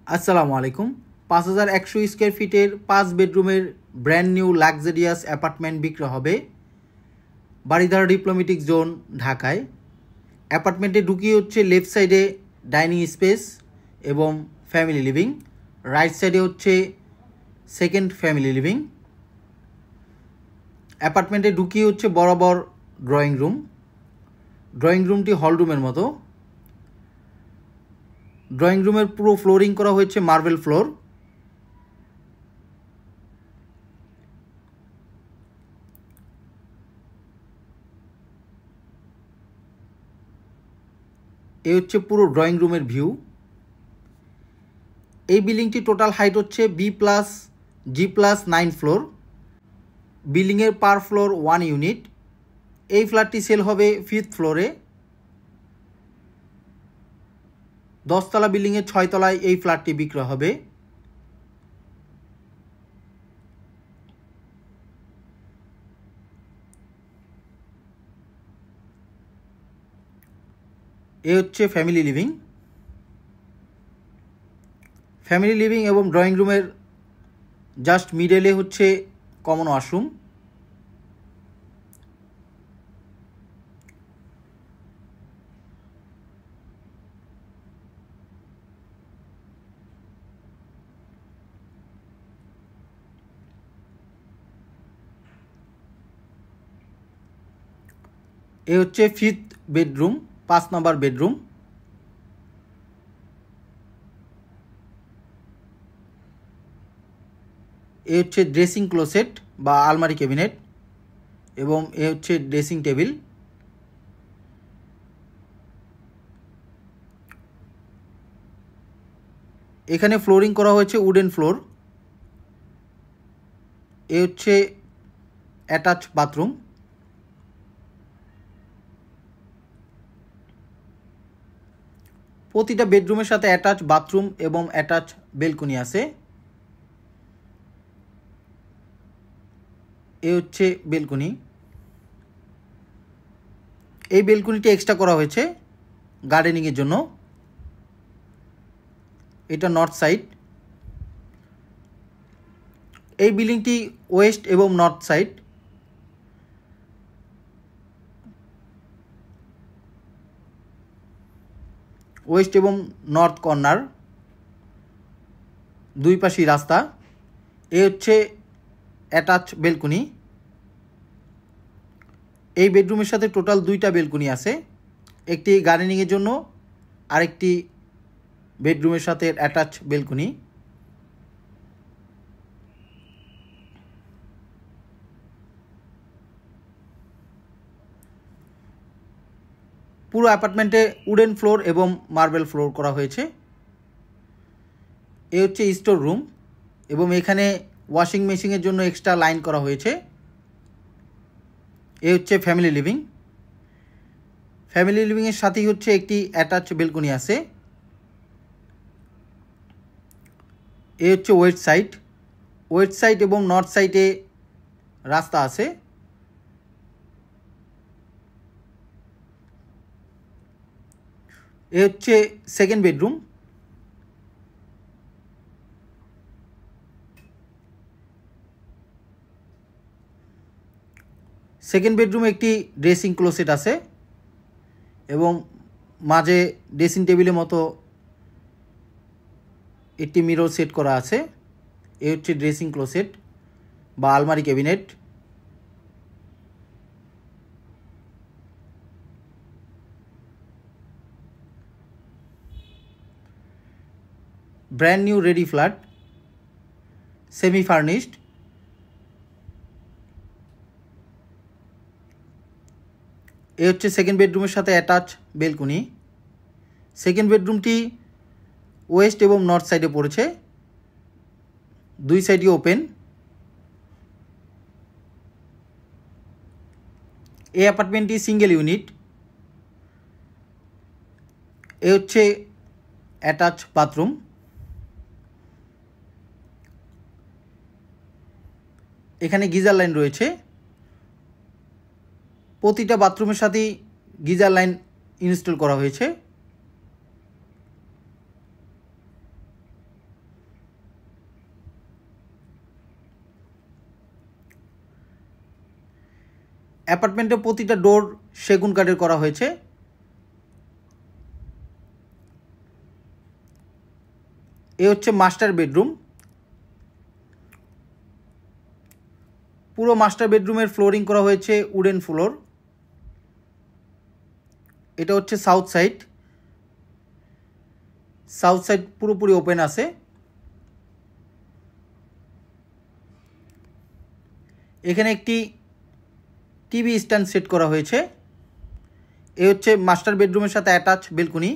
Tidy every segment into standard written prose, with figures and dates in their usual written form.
আসসালামু আলাইকুম। ৫,১০০ স্কোয়ার ফিটের 5 বেডরুমের ব্র্যান্ড নিউ লাক্সারিয়াস অ্যাপার্টমেন্ট বিক্রি হবে বারিধারা ডিপ্লোম্যাটিক জোন, ঢাকায়। অ্যাপার্টমেন্টে ঢুকিয়ে হচ্ছে লেফট সাইডে ডাইনিং স্পেস এবং ফ্যামিলি লিভিং, রাইট সাইডে হচ্ছে সেকেন্ড ফ্যামিলি লিভিং। অ্যাপার্টমেন্টে ঢুকিয়ে হচ্ছে বরাবর ড্রয়িং রুম। ড্রয়িং রুমটি হল রুমের মতো। ড্রয়িং রুমের পুরো ফ্লোরিং করা হয়েছে মার্বেল ফ্লোর। এই হচ্ছে পুরো ড্রয়িং রুমের ভিউ। এই বিল্ডিংটি টোটাল হাইট হচ্ছে B+G+9 ফ্লোর। বিল্ডিংয়ের পার ফ্লোর 1 ইউনিট। এই ফ্ল্যাটটি সেল হবে 5th ফ্লোরে। 10তলা বিল্ডিংয়ের 6 তলায় এই ফ্ল্যাটটি বিক্রয় হবে। এ হচ্ছে ফ্যামিলি লিভিং। ফ্যামিলি লিভিং এবং ড্রয়িং রুমের জাস্ট মিডলে হচ্ছে কমন ওয়াশরুম। এ হচ্ছে 5th বেডরুম, 5 নম্বর বেডরুম। এ হচ্ছে ড্রেসিং ক্লোসেট বা আলমারি ক্যাবিনেট এবং এ হচ্ছে ড্রেসিং টেবিল। এখানে ফ্লোরিং করা হয়েছে উডেন ফ্লোর। এ হচ্ছে অ্যাটাচ বাথরুম। প্রতিটা বেডরুমের সাথে অ্যাটাচ বাথরুম এবং অ্যাটাচ বেলকনি আছে। এ হচ্ছে বেলকনি। এই বেলকনিটি এক্সট্রা করা হয়েছে গার্ডেনিংয়ের জন্য। এটা নর্থ সাইড। এই বিল্ডিংটি ওয়েস্ট এবং নর্থ সাইড। ওয়েস্ট এবং নর্থ কর্নার, দুই পাশেই রাস্তা। এ হচ্ছে অ্যাটাচ বেলকনি। এই বেডরুমের সাথে টোটাল 2টা বেলকনি আছে, একটি গার্ডেনিংয়ের জন্য আরেকটি বেডরুমের সাথে অ্যাটাচ বেলকনি। পুরো অ্যাপার্টমেন্টে উডেন ফ্লোর এবং মার্বেল ফ্লোর করা হয়েছে। এ হচ্ছে স্টোর রুম এবং এখানে ওয়াশিং মেশিনের জন্য এক্সট্রা লাইন করা হয়েছে। এ হচ্ছে ফ্যামিলি লিভিং। ফ্যামিলি লিভিংয়ের সাথেই হচ্ছে একটি অ্যাটাচ বেলকনি আছে। এ হচ্ছে ওয়েস্ট সাইড। ওয়েস্ট সাইড এবং নর্থ সাইডে রাস্তা আছে। এ হচ্ছে সেকেন্ড বেডরুম। সেকেন্ড বেডরুমে একটি ড্রেসিং ক্লোসেট আছে এবং মাঝে ড্রেসিং টেবিলের মতো একটি মিরর সেট করা আছে। এ হচ্ছে ড্রেসিং ক্লোসেট বা আলমারি cabinet. Brand new ready flat, semi furnished. এ হচ্ছে সেকেন্ড বেডরুমের সাথে অ্যাটাচ বেলকনি। সেকেন্ড বেডরুমটি ওয়েস্ট এবং নর্থ সাইডে পড়েছে, দুই সাইডই ওপেন। এই অ্যাপার্টমেন্টটি সিঙ্গেল ইউনিট। এ হচ্ছে অ্যাটাচ বাথরুম। এখানে গিজার লাইন রয়েছে। প্রতিটা বাথরুমের সাথেই গিজার লাইন ইনস্টল করা হয়েছে। অ্যাপার্টমেন্টের প্রতিটা ডোর সেগুন কাঠের করা হয়েছে। এ হচ্ছে মাস্টার বেডরুম। পুরো মাস্টার বেডরুমের ফ্লোরিং করা হয়েছে উডেন ফ্লোর। এটা হচ্ছে সাউথ সাইড। সাউথ সাইড পুরোপুরি ওপেন আছে। এখানে একটি টিভি স্ট্যান্ড সেট করা হয়েছে। এ হচ্ছে মাস্টার বেডরুমের সাথে অ্যাটাচ বেলকনি।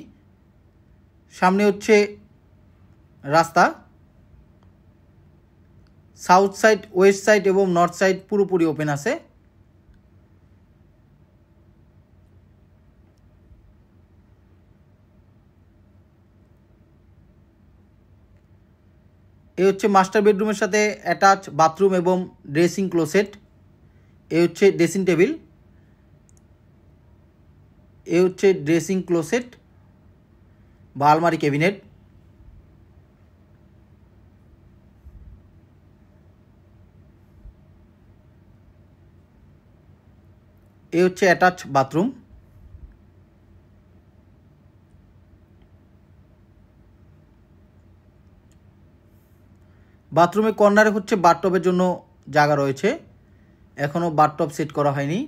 সামনে হচ্ছে রাস্তা। সাউথ সাইড, ওয়েস্ট সাইড এবং নর্থ সাইড পুরোপুরি ওপেন আছে। এ হচ্ছে মাস্টার বেডরুমের সাথে অ্যাটাচ বাথরুম এবং ড্রেসিং ক্লোসেট। এ হচ্ছে ড্রেসিং টেবিল। এ হচ্ছে ড্রেসিং ক্লোসেট বা আলমারি ক্যাবিনেট। এ হচ্ছে অ্যাটাচ বাথরুম। বাথরুমে কর্নারে হচ্ছে বাথটবের জন্য জায়গা রয়েছে। এখনও বাথটব সেট করা হয়নি।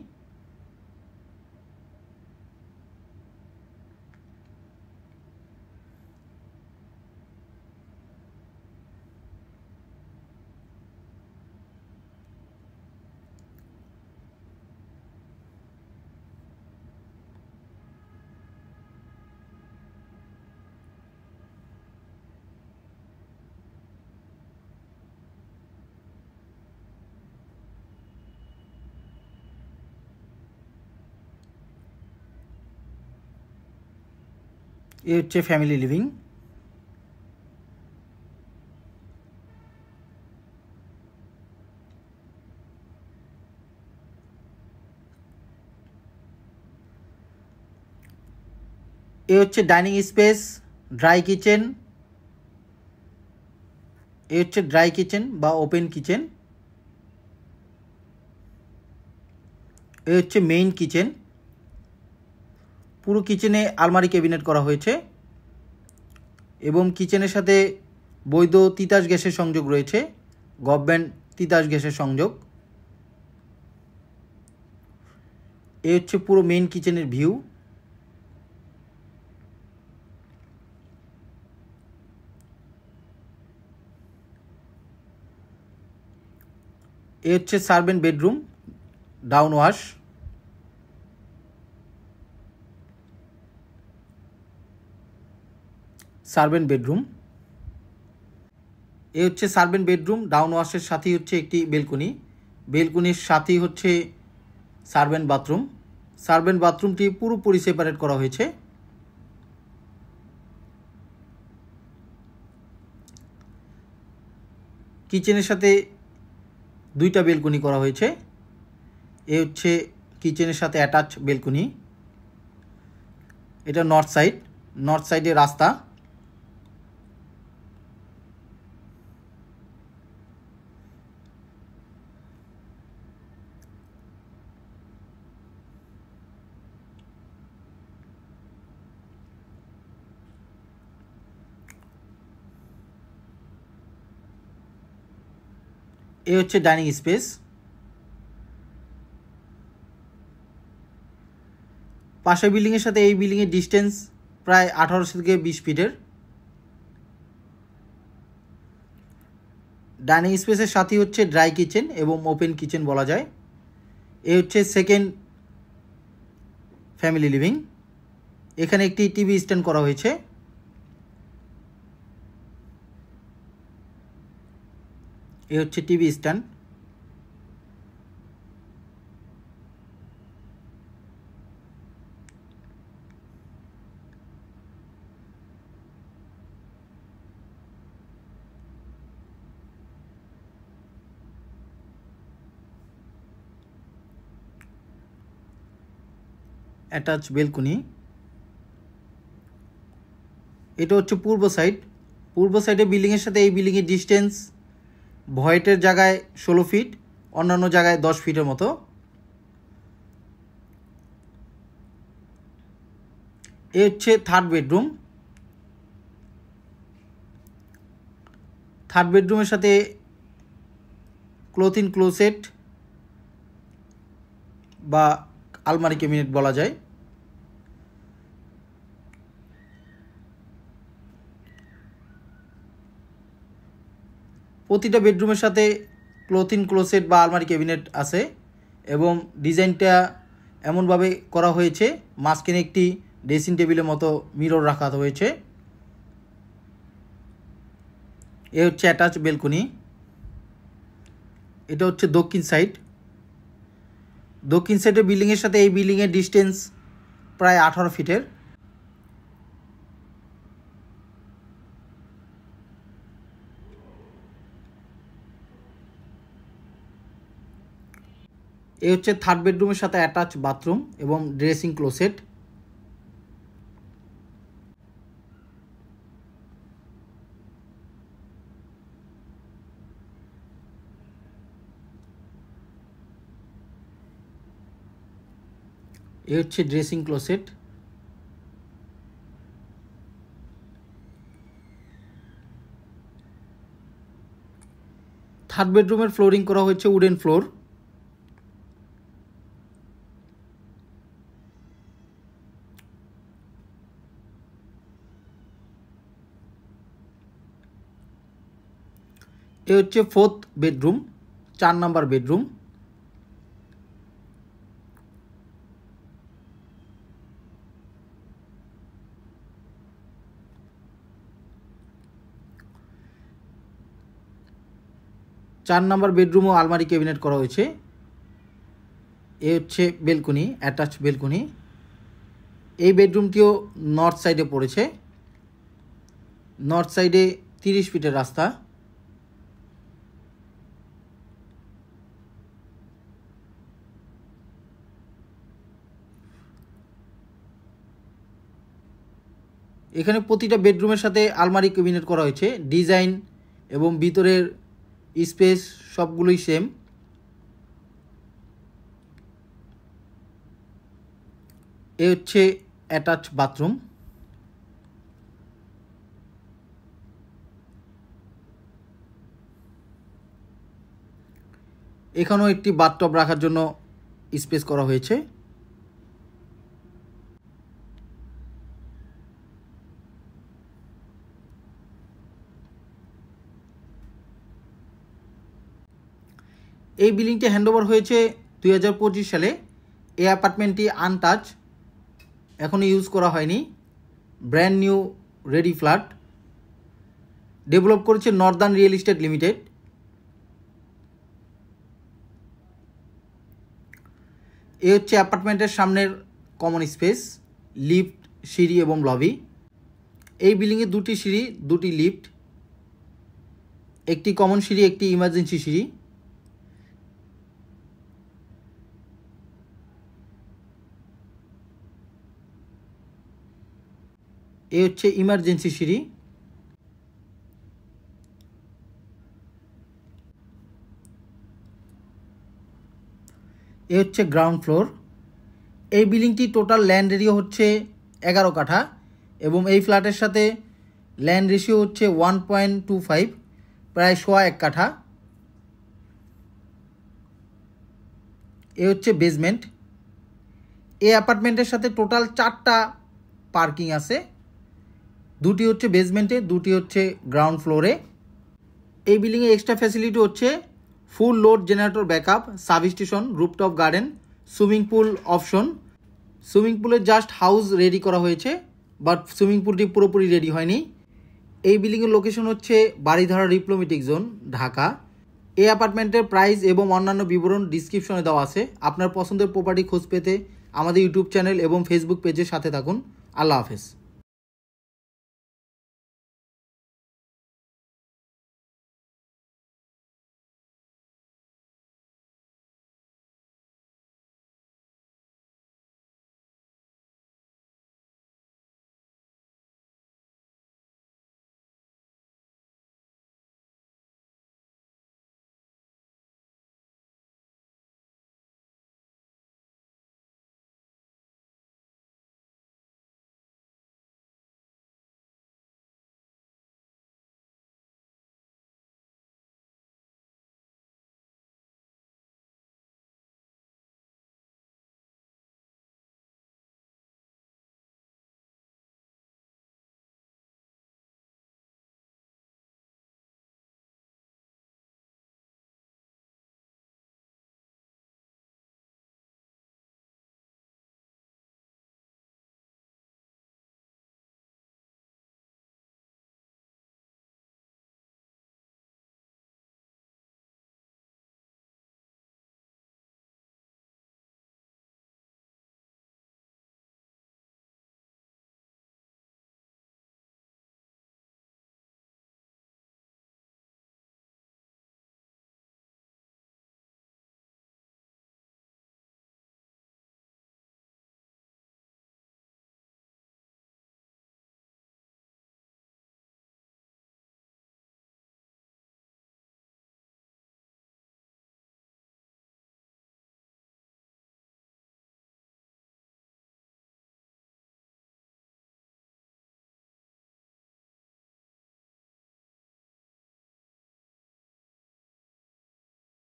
এ হচ্ছে ফ্যামিলি লিভিং। এ হচ্ছে ডাইনিং স্পেস, ড্রাই কিচেন। এ হচ্ছে ড্রাই কিচেন বা ওপেন কিচেন। এ হচ্ছে মেইন কিচেন। পুরো কিচেনে আলমারি ক্যাবিনেট করা হয়েছে এবং কিচেনের সাথে বৈধ তিতাস গ্যাসের সংযোগ রয়েছে, গভর্নমেন্ট তিতাস গ্যাসের সংযোগ। এ হচ্ছে পুরো মেইন কিচেনের ভিউ। এ হচ্ছে servant bedroom, down wash. Servant bedroom. এ হচ্ছে সার্ভেন্ট বেডরুম, ডাউন ওয়াশের সাথেই হচ্ছে একটি বেলকনি। বেলকনির সাথেই হচ্ছে সার্ভেন্ট বাথরুম। সার্ভেন্ট বাথরুমটি পুরোপুরি সেপারেট করা হয়েছে। কিচেনের সাথে দুইটা বেলকনি করা হয়েছে। এ হচ্ছে কিচেনের সাথে অ্যাটাচ বেলকনি। এটা নর্থ সাইড। নর্থ সাইডে রাস্তা। এ হচ্ছে ডাইনিং স্পেস। পাশের বিল্ডিংয়ের সাথে এই বিল্ডিংয়ের ডিস্টেন্স প্রায় 18 থেকে 20 ফিটের। ডাইনিং স্পেসের সাথে হচ্ছে ড্রাই কিচেন এবং ওপেন কিচেন বলা যায়। এ হচ্ছে সেকেন্ড ফ্যামিলি লিভিং। এখানে একটি টিভি স্ট্যান্ড করা হয়েছে। এ হচ্ছে টিভি স্ট্যান্ড। Attach balcony. এটা হচ্ছে পূর্ব সাইড। পূর্ব সাইডে বিল্ডিংয়ের সাথে এই বিল্ডিংয়ের ডিস্টেন্স ভয়েটের জায়গায় 16 ফিট, অন্যান্য জায়গায় 10 ফিটের মতো। এ হচ্ছে থার্ড বেডরুম। থার্ড বেডরুমের সাথে ক্লোথ ইন ক্লোসেট বা আলমারি ক্যাবিনেট বলা যায়। প্রতিটা বেডরুমের সাথে ক্লোথ ইন ক্লোসেট বা আলমারি ক্যাবিনেট আছে এবং ডিজাইনটা এমনভাবে করা হয়েছে, মাঝখানে একটি ড্রেসিং টেবিলের মতো মিরর রাখা হয়েছে। এ হচ্ছে অ্যাটাচ বেলকনি। এটা হচ্ছে দক্ষিণ সাইড। দক্ষিণ সাইডের বিল্ডিংয়ের সাথে এই বিল্ডিংয়ের ডিস্টেন্স প্রায় 18 ফিটের। এ হচ্ছে থার্ড বেডরুমের সাথে অ্যাটাচ বাথরুম এবং ড্রেসিং ক্লোসেট। এ হচ্ছে ড্রেসিং ক্লোসেট। থার্ড বেডরুমের ফ্লোরিং করা হয়েছে উডেন ফ্লোর। এ হচ্ছে ফোর্থ বেডরুম, 4 নম্বর বেডরুম। চার নম্বর বেডরুমও আলমারি ক্যাবিনেট করা হয়েছে। এ হচ্ছে বেলকনি, অ্যাটাচ বেলকনি। এই বেডরুমটিও নর্থ সাইডে পড়েছে। নর্থ সাইডে 30 ফিটের রাস্তা। এখানে প্রতিটা বেডরুমের সাথে আলমারি ক্যাবিনেট করা হয়েছে। ডিজাইন এবং ভিতরের স্পেস সবগুলোই সেম। এ হচ্ছে অ্যাটাচ বাথরুম। এখানেও একটি বাথটব রাখার জন্য স্পেস করা হয়েছে। এই বিল্ডিংটি হ্যান্ডওভার হয়েছে 2025 সালে। এই অ্যাপার্টমেন্টটি আনটাচ, এখনও ইউজ করা হয়নি, brand new ready flat. Develop করেছে নর্দার্ন রিয়েল এস্টেট লিমিটেড। এ হচ্ছে অ্যাপার্টমেন্টের সামনের কমন স্পেস, লিফট, সিঁড়ি এবং লবি। এই বিল্ডিংয়ে 2টি সিঁড়ি, 2টি লিফট, একটি কমন সিঁড়ি, একটি ইমার্জেন্সি সিঁড়ি। এ হচ্ছে ইমার্জেন্সি সিঁড়ি। এ হচ্ছে গ্রাউন্ড ফ্লোর। এই বিল্ডিংটি টোটাল ল্যান্ড এরিয়া হচ্ছে 11 কাঠা এবং এই ফ্ল্যাটের সাথে ল্যান্ড রেশিও হচ্ছে 1.25, প্রায় 1.25 কাঠা। এ হচ্ছে বেসমেন্ট। এই অ্যাপার্টমেন্টের সাথে টোটাল 4টা পার্কিং আছে, 2টি হচ্ছে বেসমেন্টে, 2টি হচ্ছে গ্রাউন্ড ফ্লোরে। এই বিল্ডিংয়ে এক্সট্রা ফ্যাসিলিটি হচ্ছে full load generator backup, substation, rooftop garden, swimming pool option. Swimming পুলের জাস্ট হাউস রেডি করা হয়েছে, বাট সুইমিং পুলটি পুরোপুরি রেডি হয়নি। এই বিল্ডিংয়ের লোকেশন হচ্ছে বারিধারা ডিপ্লোম্যাটিক জোন, ঢাকা। এই অ্যাপার্টমেন্টের প্রাইস এবং অন্যান্য বিবরণ ডিসক্রিপশনে দেওয়া আছে। আপনার পছন্দের প্রপার্টি খোঁজ পেতে আমাদের ইউটিউব চ্যানেল এবং ফেসবুক পেজের সাথে থাকুন। আল্লাহ হাফেজ।